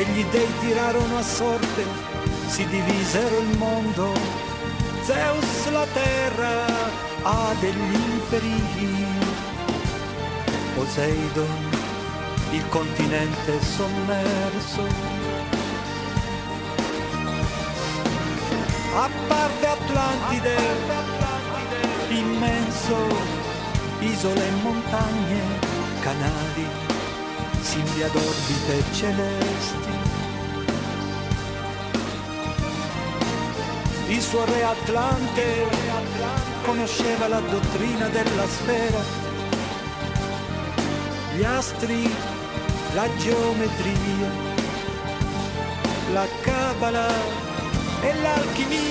e gli dei tirarono a sorte, si divisero il mondo, Zeus la terra ha degli inferi, Poseidon il continente sommerso. Apparve Atlantide, immenso, isole e montagne, canali, simili ad orbite celesti. Il suo re Atlante conosceva la dottrina della sfera, gli astri, la geometria, la cabala e l'alchimia.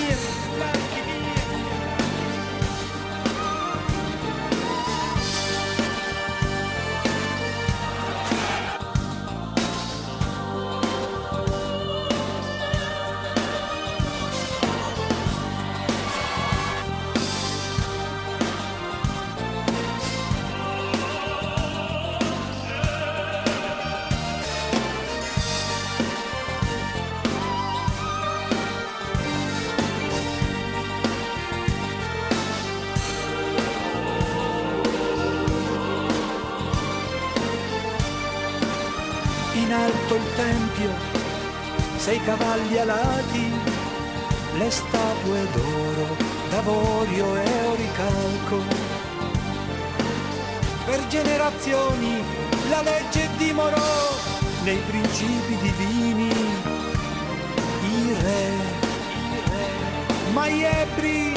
In alto il tempio, 6 cavalli alati, le statue d'oro, d'avorio e oricalco. Per generazioni la legge dimorò nei principi divini. I re, ma gli ebbri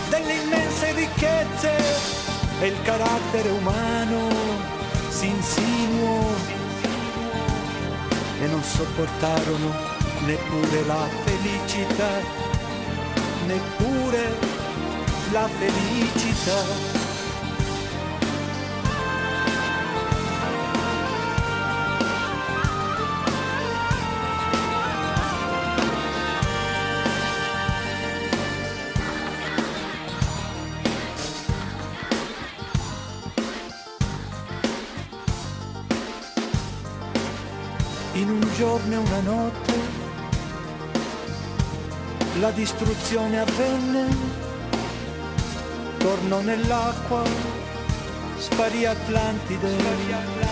delle immense ricchezze e il carattere umano si insinuò e non sopportarono neppure la felicità, neppure la felicità. In un giorno e una notte la distruzione avvenne, tornò nell'acqua, sparì Atlantide.